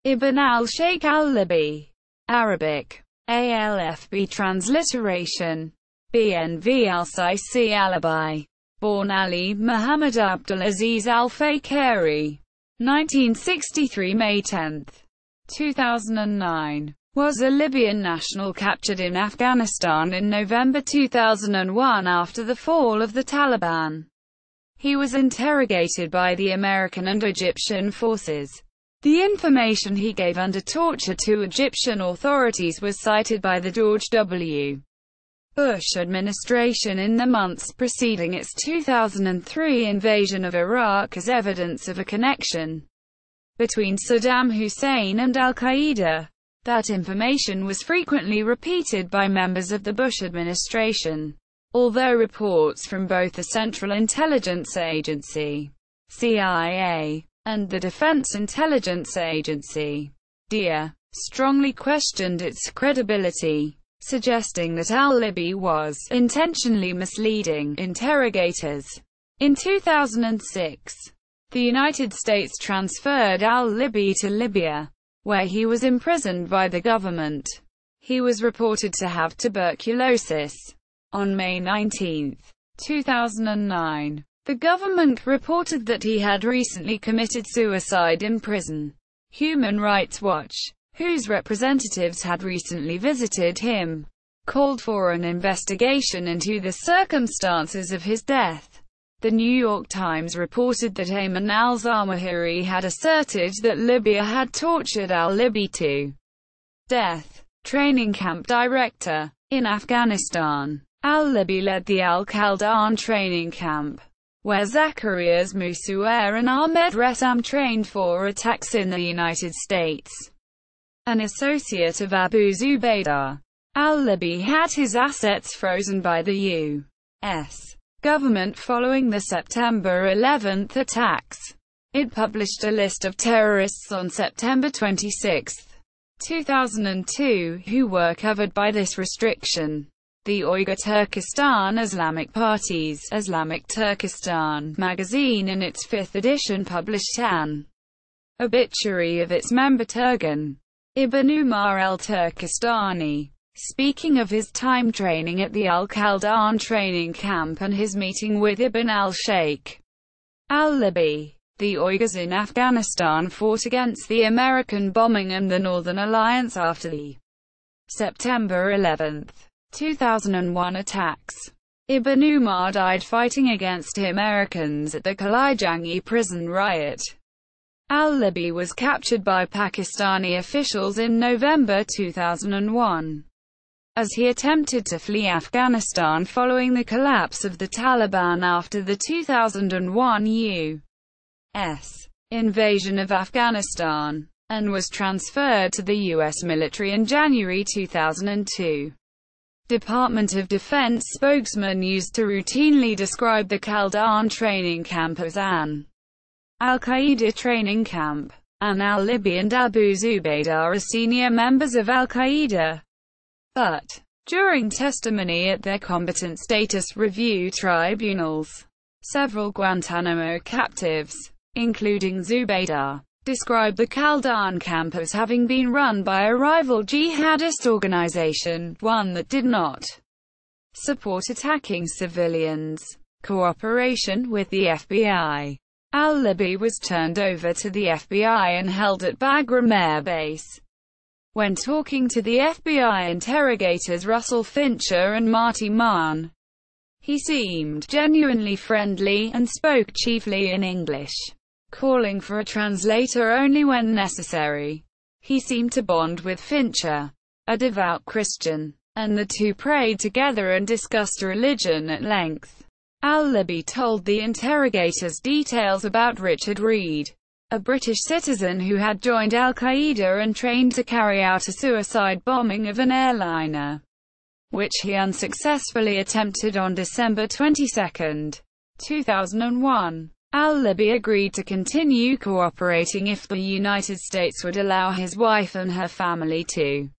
Ibn al-Shaykh al-Libi. Arabic. ALFB transliteration. BNV al-Sisi al-Libi. Born Ali Mohamed Abdul Aziz al-Fakheri. 1963 May 10, 2009. Was a Libyan national captured in Afghanistan in November 2001 after the fall of the Taliban. He was interrogated by the American and Egyptian forces. The information he gave under torture to Egyptian authorities was cited by the George W. Bush administration in the months preceding its 2003 invasion of Iraq as evidence of a connection between Saddam Hussein and al-Qaeda. That information was frequently repeated by members of the Bush administration, although reports from both the Central Intelligence Agency (CIA) and the Defense Intelligence Agency (DIA) strongly questioned its credibility, suggesting that al-Libi was intentionally misleading interrogators. In 2006, the United States transferred al-Libi to Libya, where he was imprisoned by the government. He was reported to have tuberculosis. On May 19, 2009, the government reported that he had recently committed suicide in prison. Human Rights Watch, whose representatives had recently visited him, called for an investigation into the circumstances of his death. The New York Times reported that Ayman al-Zawahiri had asserted that Libya had tortured al-Libi to death. Training camp director. In Afghanistan, al-Libi led the al-Qaeda training camp, where Zacarias Moussaoui and Ahmed Ressam trained for attacks in the United States. An associate of Abu Zubaydah, al-Libi had his assets frozen by the U.S. government following the September 11 attacks. It published a list of terrorists on September 26, 2002, who were covered by this restriction. The Uyghur Turkestan Islamic Party's Islamic Turkestan magazine in its 5th edition published an obituary of its member Turgan ibn Umar al-Turkestani, speaking of his time training at the al-Qaeda training camp and his meeting with Ibn al-Shaykh al-Libi. The Uyghurs in Afghanistan fought against the American bombing and the Northern Alliance after the September 11, 2001 attacks. Ibn Umar died fighting against Americans at the Kalijangi prison riot. Al-Libi was captured by Pakistani officials in November 2001. As he attempted to flee Afghanistan following the collapse of the Taliban after the 2001 U.S. invasion of Afghanistan, and was transferred to the U.S. military in January 2002. Department of Defense spokesman used to routinely describe the Qaeda training camp as an al-Qaeda training camp, and al-Libi and Abu Zubaydah are senior members of al-Qaeda. But, during testimony at their combatant status review tribunals, several Guantanamo captives, including Zubaydah, described the Qaeda camp as having been run by a rival jihadist organization, one that did not support attacking civilians. Cooperation with the FBI. Al-Libi was turned over to the FBI and held at Bagram Air Base. When talking to the FBI interrogators Russell Fincher and Marty Mahon, he seemed genuinely friendly, and spoke chiefly in English, calling for a translator only when necessary. He seemed to bond with Fincher, a devout Christian, and the two prayed together and discussed religion at length. Al-Libi told the interrogators details about Richard Reed, a British citizen who had joined al-Qaeda and trained to carry out a suicide bombing of an airliner, which he unsuccessfully attempted on December 22, 2001. Al-Libi agreed to continue cooperating if the United States would allow his wife and her family to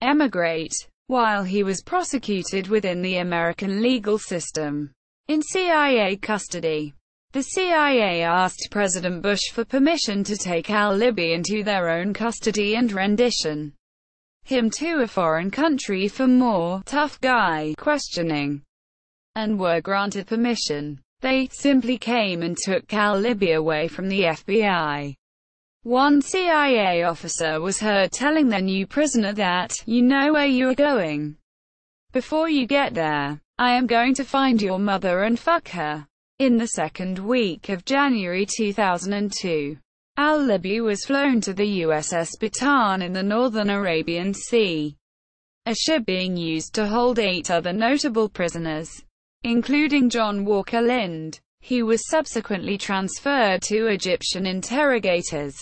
emigrate, while he was prosecuted within the American legal system, in CIA custody. The CIA asked President Bush for permission to take al-Libi into their own custody and rendition him to a foreign country for more tough guy questioning, and were granted permission. They simply came and took al-Libi away from the FBI. One CIA officer was heard telling their new prisoner that, "You know where you are going. Before you get there, I am going to find your mother and fuck her." In the second week of January 2002, al-Libi was flown to the USS Bataan in the northern Arabian Sea, a ship being used to hold 8 other notable prisoners, including John Walker Lind. He was subsequently transferred to Egyptian interrogators.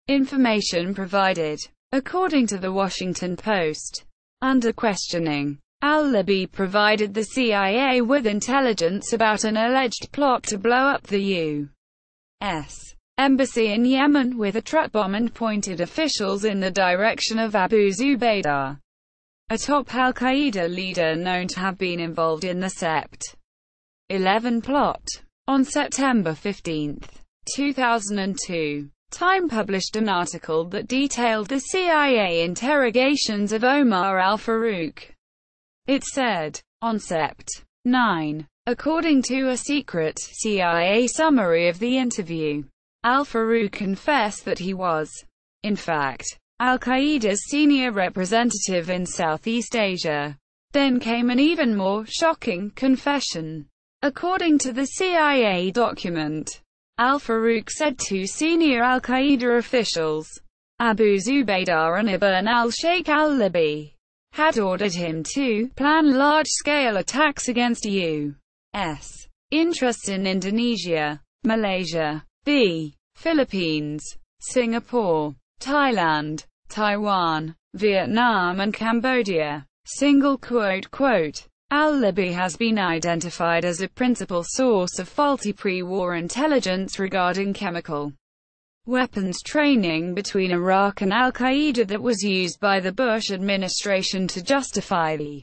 Information provided. According to the Washington Post, under questioning, al-Libi provided the CIA with intelligence about an alleged plot to blow up the U.S. embassy in Yemen with a truck bomb and pointed officials in the direction of Abu Zubaydah, a top al-Qaeda leader known to have been involved in the Sept. 11 plot. On September 15, 2002, Time published an article that detailed the CIA interrogations of Omar al-Farouk. It said, on Sept. 9, according to a secret CIA summary of the interview, al-Farouk confessed that he was, in fact, al-Qaeda's senior representative in Southeast Asia. Then came an even more shocking confession. According to the CIA document, al-Farouk said 2 senior al-Qaeda officials, Abu Zubaydah and ibn al-Shaykh al-Libi, had ordered him to plan large-scale attacks against U.S. interests in Indonesia, Malaysia, the Philippines, Singapore, Thailand, Taiwan, Vietnam and Cambodia. Al-Libi has been identified as a principal source of faulty pre-war intelligence regarding chemical weapons training between Iraq and al-Qaeda that was used by the Bush administration to justify the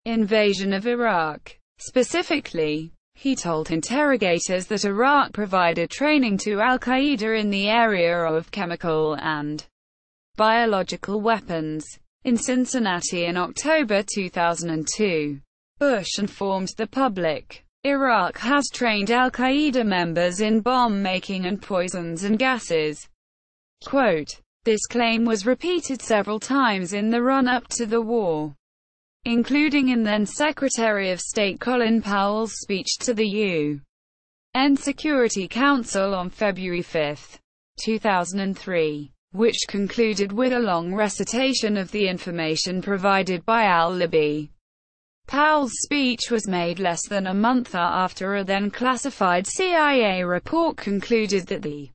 invasion of Iraq. Specifically, he told interrogators that Iraq provided training to al-Qaeda in the area of chemical and biological weapons. In Cincinnati in October 2002, Bush informed the public, Iraq has trained al-Qaeda members in bomb-making and poisons and gases. Quote, this claim was repeated several times in the run-up to the war, including in then-Secretary of State Colin Powell's speech to the UN Security Council on February 5, 2003, which concluded with a long recitation of the information provided by al-Libi. Powell's speech was made less than a month after a then-classified CIA report concluded that the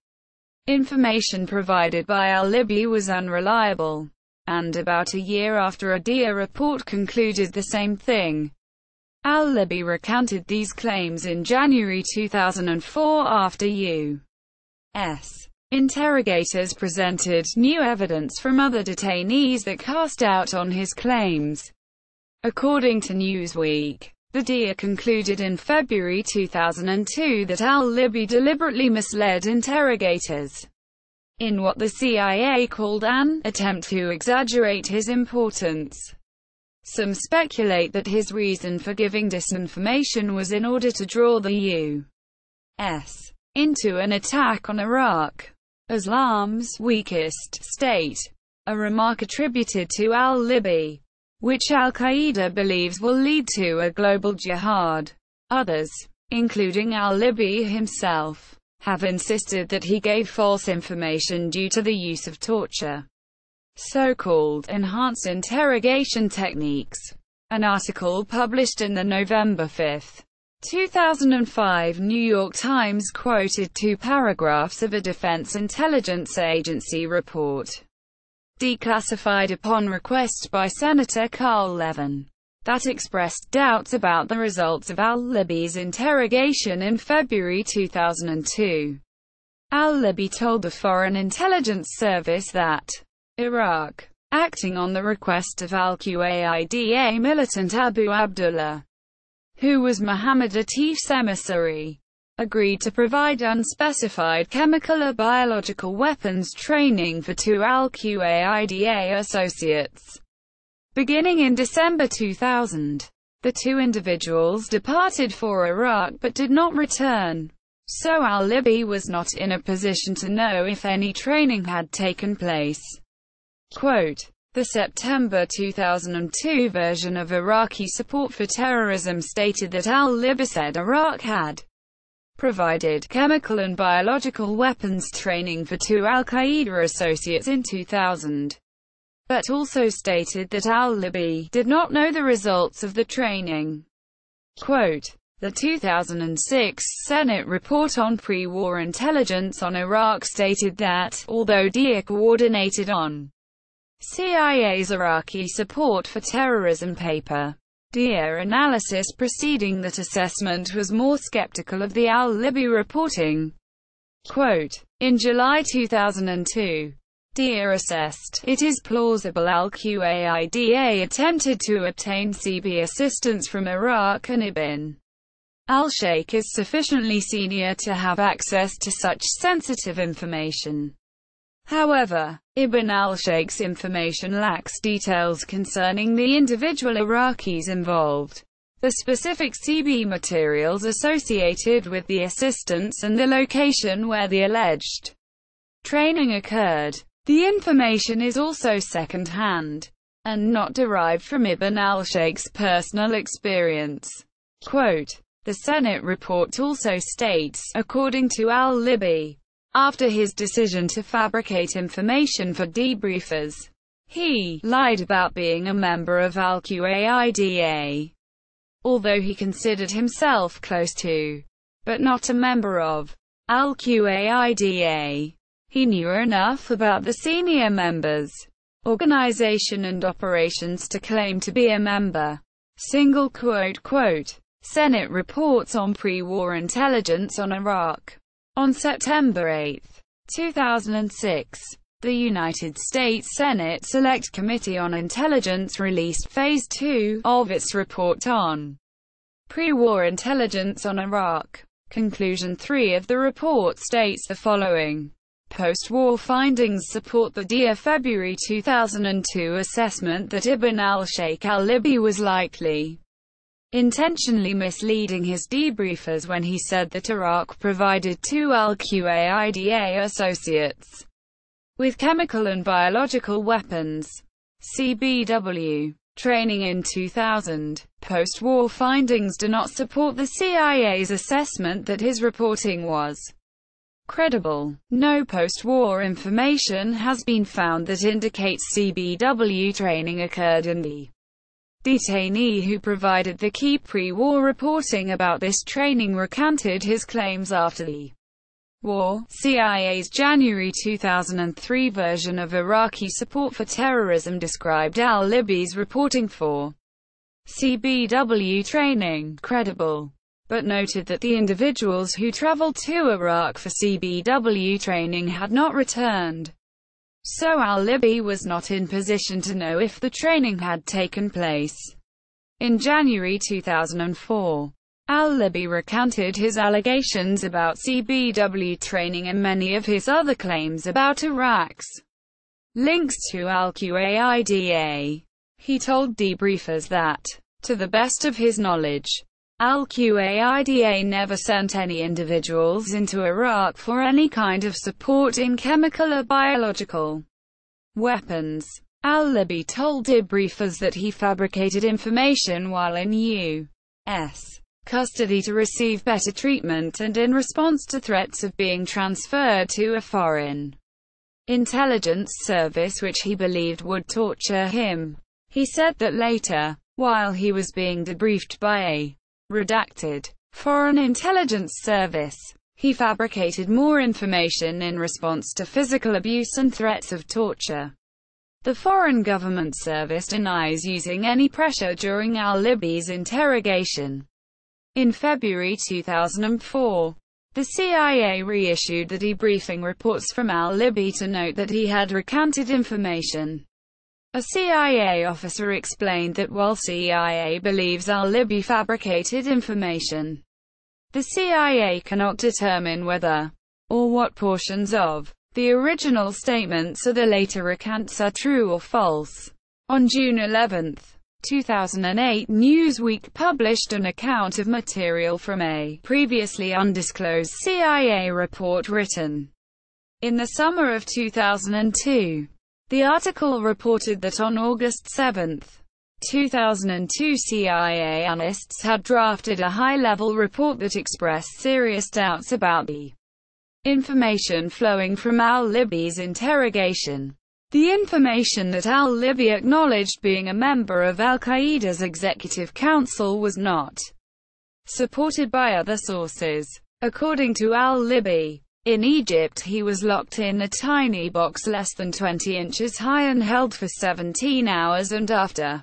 information provided by al-Libi was unreliable, and about a year after a DIA report concluded the same thing. Al-Libi recounted these claims in January 2004 after U.S. interrogators presented new evidence from other detainees that cast doubt on his claims. According to Newsweek, the DIA concluded in February 2002 that al-Libi deliberately misled interrogators in what the CIA called an attempt to exaggerate his importance. Some speculate that his reason for giving disinformation was in order to draw the U.S. into an attack on Iraq, Islam's weakest state, a remark attributed to al-Libi, which al-Qaeda believes will lead to a global jihad. Others, including al-Libi himself, have insisted that he gave false information due to the use of torture, so-called enhanced interrogation techniques. An article published in the November 5, 2005 New York Times quoted 2 paragraphs of a Defense Intelligence Agency report, declassified upon request by Senator Carl Levin, that expressed doubts about the results of al-Libi's interrogation in February 2002. Al-Libi told the Foreign Intelligence Service that Iraq, acting on the request of al-Qaeda militant Abu Abdullah, who was Mohammed Atif's emissary, agreed to provide unspecified chemical or biological weapons training for two al-Qaeda associates. Beginning in December 2000, the two individuals departed for Iraq but did not return, so al-Libi was not in a position to know if any training had taken place. Quote, the September 2002 version of Iraqi support for terrorism stated that al-Libi said Iraq had provided chemical and biological weapons training for two al-Qaeda associates in 2000, but also stated that al-Libi did not know the results of the training. Quote, the 2006 Senate report on pre-war intelligence on Iraq stated that, although DIA coordinated on CIA's Iraqi support for terrorism paper, DIA analysis preceding that assessment was more skeptical of the al-Libi reporting. Quote, in July 2002, DIA assessed, it is plausible al-Qaeda attempted to obtain CB assistance from Iraq and Ibn al-Shaykh is sufficiently senior to have access to such sensitive information. However, Ibn al-Shaykh's information lacks details concerning the individual Iraqis involved, the specific CB materials associated with the assistance and the location where the alleged training occurred. The information is also second-hand, and not derived from Ibn al-Shaykh's personal experience. Quote, the Senate report also states, according to al-Libi, after his decision to fabricate information for debriefers, he lied about being a member of al-Qaeda. Although he considered himself close to, but not a member of, al-Qaeda, he knew enough about the senior members' organization and operations to claim to be a member. Single quote, quote, Senate reports on pre-war intelligence on Iraq. On September 8, 2006, the United States Senate Select Committee on Intelligence released Phase 2 of its report on pre-war intelligence on Iraq. Conclusion 3 of the report states the following. Post-war findings support the DIA February 2002 assessment that Ibn al-Shaykh al-Libi was likely intentionally misleading his debriefers when he said that Iraq provided two al-Qaeda associates with chemical and biological weapons (CBW) training in 2000. Post-war findings do not support the CIA's assessment that his reporting was credible. No post-war information has been found that indicates CBW training occurred in the detainee who provided the key pre-war reporting about this training recanted his claims after the war. CIA's January 2003 version of Iraqi support for terrorism described al-Libi's reporting for CBW training credible, but noted that the individuals who traveled to Iraq for CBW training had not returned. So al-Libi was not in position to know if the training had taken place. In January 2004, al-Libi recanted his allegations about CBW training and many of his other claims about Iraq's links to al-Qaeda. He told debriefers that, to the best of his knowledge, al-Qaeda never sent any individuals into Iraq for any kind of support in chemical or biological weapons. Al-Libi told debriefers that he fabricated information while in U.S. custody to receive better treatment and in response to threats of being transferred to a foreign intelligence service which he believed would torture him. He said that later, while he was being debriefed by a redacted foreign intelligence service, he fabricated more information in response to physical abuse and threats of torture. The Foreign Government Service denies using any pressure during al-Libi's interrogation. In February 2004, the CIA reissued the debriefing reports from al-Libi to note that he had recanted information. A CIA officer explained that while CIA believes al-Libi fabricated information, The CIA cannot determine whether, or what portions of, the original statements or the later recants are true or false. On June 11, 2008, Newsweek published an account of material from a previously undisclosed CIA report written in the summer of 2002. The article reported that on August 7, 2002, CIA analysts had drafted a high-level report that expressed serious doubts about the information flowing from al-Libi's interrogation. The information that al-Libi acknowledged being a member of al-Qaeda's executive council was not supported by other sources. According to al-Libi, in Egypt he was locked in a tiny box less than 20 inches high and held for 17 hours, and after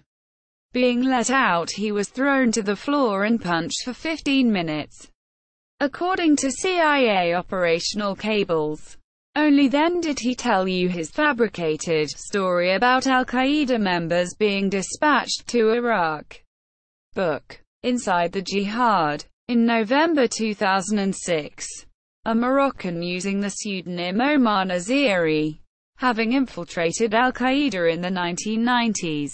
being let out he was thrown to the floor and punched for 15 minutes. According to CIA operational cables, only then did he tell you his fabricated story about al-Qaeda members being dispatched to Iraq. Book. Inside the Jihad. In November 2006, a Moroccan using the pseudonym Omar Naziri, having infiltrated al-Qaeda in the 1990s,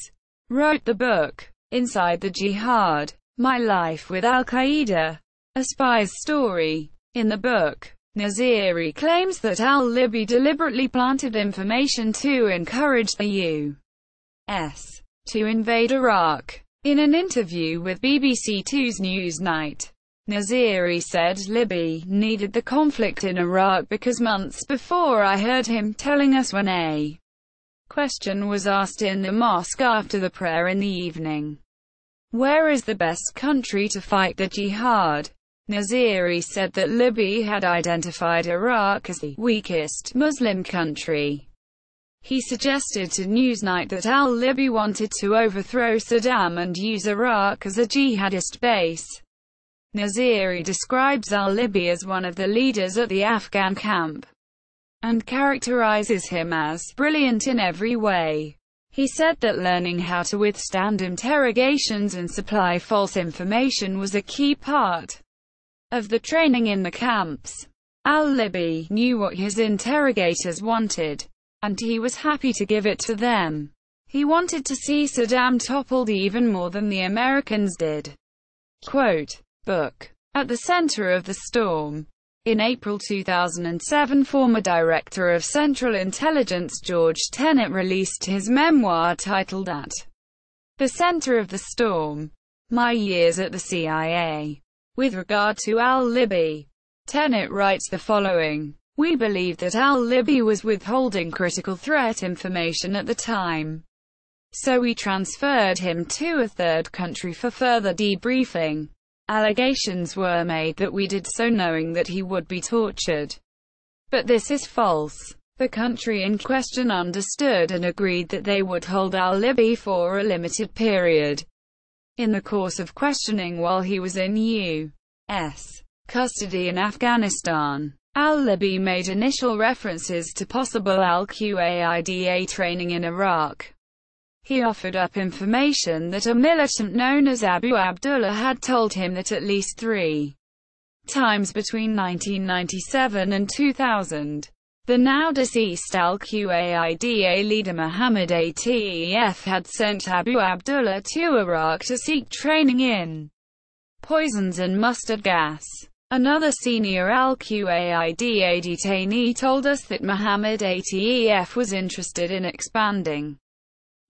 wrote the book, Inside the Jihad, My Life with Al-Qaeda, a Spy's Story. In the book, Naziri claims that al-Libi deliberately planted information to encourage the U.S. to invade Iraq. In an interview with BBC Two's Newsnight, Naziri said, "Libi needed the conflict in Iraq because months before I heard him telling us when a question was asked in the mosque after the prayer in the evening, where is the best country to fight the jihad?" Naziri said that Libi had identified Iraq as the weakest Muslim country. He suggested to Newsnight that al-Libi wanted to overthrow Saddam and use Iraq as a jihadist base. Naziri describes al-Libi as one of the leaders at the Afghan camp, and characterizes him as brilliant in every way. He said that learning how to withstand interrogations and supply false information was a key part of the training in the camps. Al-Libi knew what his interrogators wanted, and he was happy to give it to them. He wanted to see Saddam toppled even more than the Americans did. Quote, book. At the center of the storm. In April 2007, former Director of Central Intelligence George Tenet released his memoir titled At the Center of the Storm: My Years at the CIA. With regard to al-Libi, Tenet writes the following: "We believe that al-Libi was withholding critical threat information at the time, so we transferred him to a third country for further debriefing. Allegations were made that we did so knowing that he would be tortured. But this is false. The country in question understood and agreed that they would hold al-Libi for a limited period. In the course of questioning while he was in U.S. custody in Afghanistan, al-Libi made initial references to possible al-Qaeda training in Iraq. He offered up information that a militant known as Abu Abdullah had told him that at least 3 times between 1997 and 2000, the now-deceased al-Qaeda leader Mohammed Ity had sent Abu Abdullah to Iraq to seek training in poisons and mustard gas. Another senior al-Qaeda detainee told us that Mohammed Ity was interested in expanding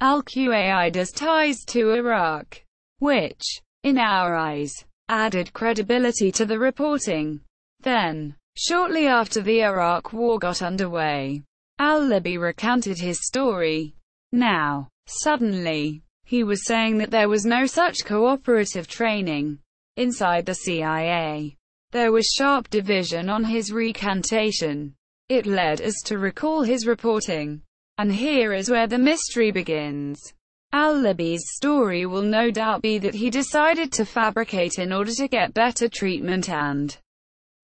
al-Qaeda's ties to Iraq, which, in our eyes, added credibility to the reporting. Then, shortly after the Iraq War got underway, al-Libi recanted his story. Now, suddenly, he was saying that there was no such cooperative training inside the CIA. There was sharp division on his recantation. It led us to recall his reporting. And here is where the mystery begins. Al-Libi's story will no doubt be that he decided to fabricate in order to get better treatment and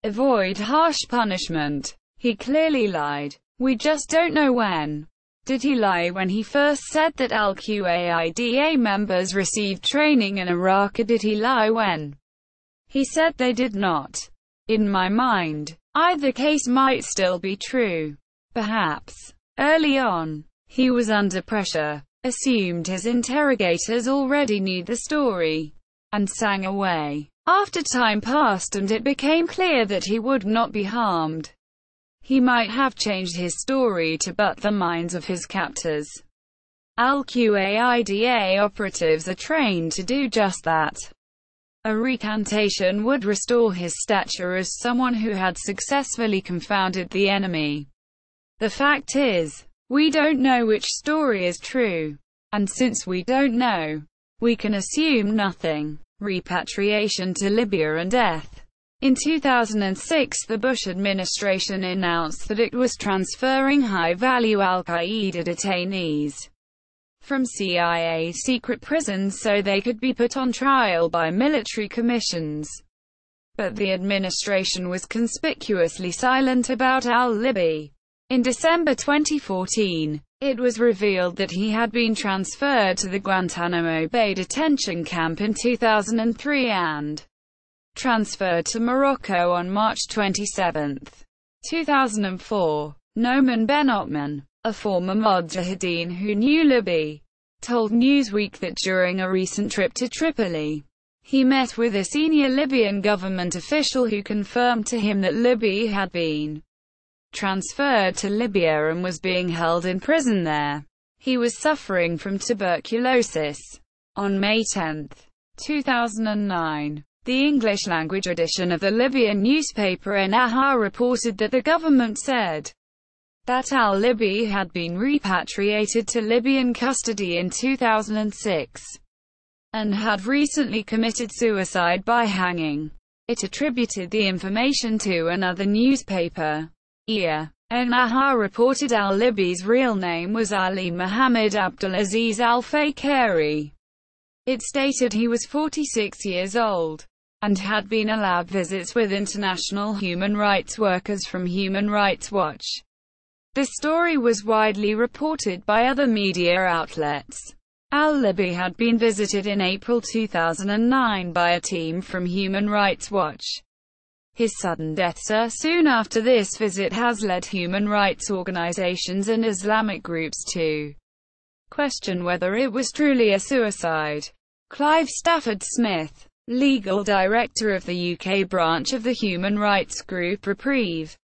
avoid harsh punishment. He clearly lied. We just don't know when. Did he lie when he first said that al-Qaeda members received training in Iraq, or did he lie when He said they did not. In my mind, either case might still be true. Perhaps. Early on, he was under pressure, assumed his interrogators already knew the story, and sang away. After time passed and it became clear that he would not be harmed, he might have changed his story to butt the minds of his captors. Al-Qaeda operatives are trained to do just that. A recantation would restore his stature as someone who had successfully confounded the enemy. The fact is, we don't know which story is true. And since we don't know, we can assume nothing. Repatriation to Libya and death. In 2006, the Bush administration announced that it was transferring high-value al-Qaeda detainees from CIA secret prisons so they could be put on trial by military commissions. But the administration was conspicuously silent about al-Libi. In December 2014, it was revealed that he had been transferred to the Guantanamo Bay detention camp in 2003 and transferred to Morocco on March 27, 2004. Noman Ben-Othman, a former Mujahideen who knew Libi, told Newsweek that during a recent trip to Tripoli, he met with a senior Libyan government official who confirmed to him that Libi had been transferred to Libya and was being held in prison there. He was suffering from tuberculosis. On May 10, 2009, the English-language edition of the Libyan newspaper An-Nahar reported that the government said that al-Libi had been repatriated to Libyan custody in 2006 and had recently committed suicide by hanging. It attributed the information to another newspaper. An-Nahar reported al-Libi's real name was Ali Mohamed Abdul Aziz al-Fakheri. It stated he was 46 years old and had been allowed visits with international human rights workers from Human Rights Watch. The story was widely reported by other media outlets. Al-Libi had been visited in April 2009 by a team from Human Rights Watch. His sudden death soon after this visit has led human rights organizations and Islamic groups to question whether it was truly a suicide. Clive Stafford-Smith, legal director of the UK branch of the human rights group Reprieve,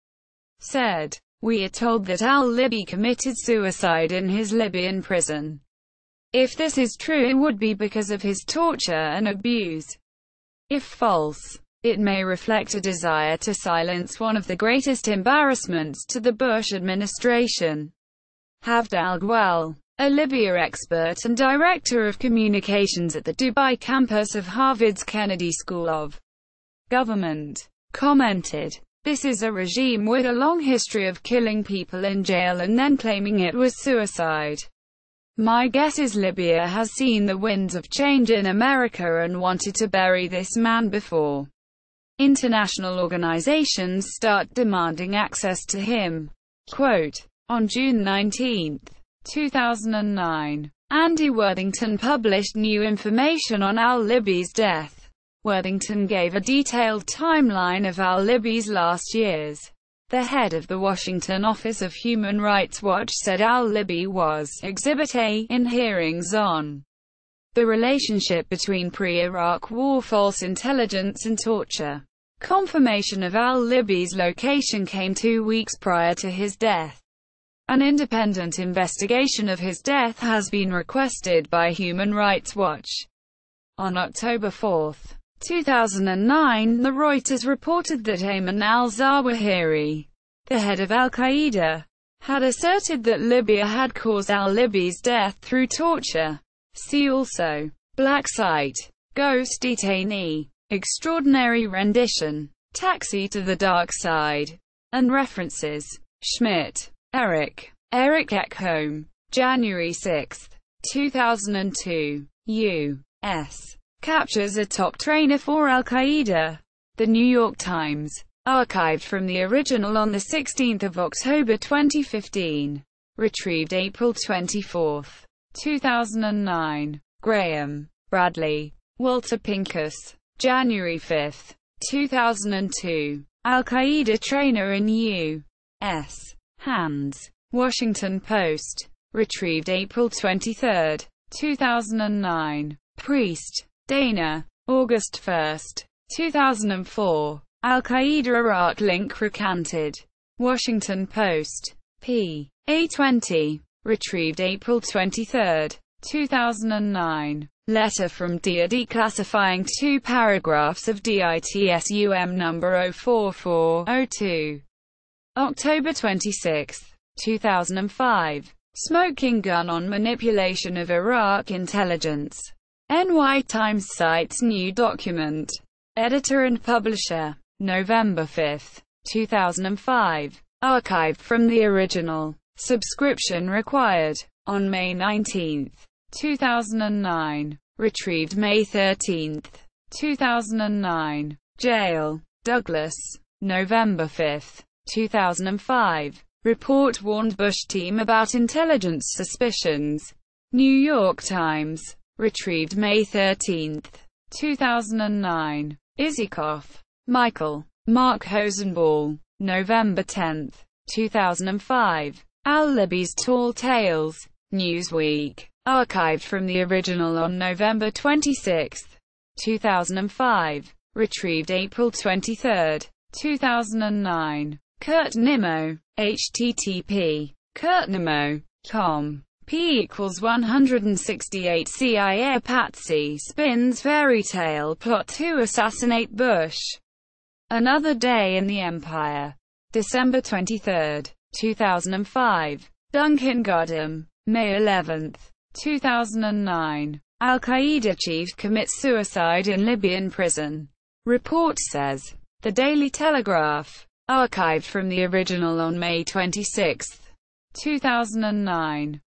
said, "We are told that al-Libi committed suicide in his Libyan prison. If this is true, it would be because of his torture and abuse. If false, it may reflect a desire to silence one of the greatest embarrassments to the Bush administration." Havd al-Gwal, a Libya expert and director of communications at the Dubai campus of Harvard's Kennedy School of Government, commented, "This is a regime with a long history of killing people in jail and then claiming it was suicide. My guess is Libya has seen the winds of change in America and wanted to bury this man before international organizations start demanding access to him." Quote, on June 19, 2009, Andy Worthington published new information on al-Libi's death. Worthington gave a detailed timeline of al-Libi's last years. The head of the Washington office of Human Rights Watch said al-Libi was Exhibit A in hearings on the relationship between pre-Iraq war false intelligence and torture. Confirmation of al-Libi's location came 2 weeks prior to his death. An independent investigation of his death has been requested by Human Rights Watch. On October 4, 2009, the Reuters reported that Ayman al-Zawahiri, the head of al-Qaeda, had asserted that Libya had caused al-Libi's death through torture. See also: Black Site, Ghost Detainee, Extraordinary Rendition, Taxi to the Dark Side, and references. Schmidt, Eric Ekholm, January 6, 2002. U.S. captures a top trainer for al-Qaeda. The New York Times. Archived from the original on 16 October 2015. Retrieved April 24, 2009. Graham, Bradley, Walter Pincus. January 5, 2002. Al-Qaeda trainer in U.S. hands. Washington Post. Retrieved April 23, 2009. Priest. Dana. August 1, 2004. Al-Qaeda Iraq link recanted. Washington Post. p. A20. Retrieved April 23, 2009. Letter from DIA declassifying 2 paragraphs of DITSUM number 04402. October 26, 2005. Smoking gun on manipulation of Iraq intelligence. NY Times cites new document. Editor and publisher. November 5, 2005. Archived from the original. Subscription required. On May 19, 2009. Retrieved May 13, 2009. Jail. Douglas. November 5, 2005. Report warned Bush team about intelligence suspicions. New York Times. Retrieved May 13, 2009. Isikoff. Michael. Mark Hosenball. November 10, 2005. Al-Libi's Tall Tales. Newsweek. Archived from the original on November 26, 2005. Retrieved April 23, 2009. Kurt Nimmo. http. kurtnimmo.com. P=168 CIA Patsy spins fairy tale plot to assassinate Bush. Another Day in the Empire. December 23, 2005. Duncan Goddam. May 11, 2009. Al-Qaeda chief commits suicide in Libyan prison. Report says. The Daily Telegraph. Archived from the original on May 26, 2009.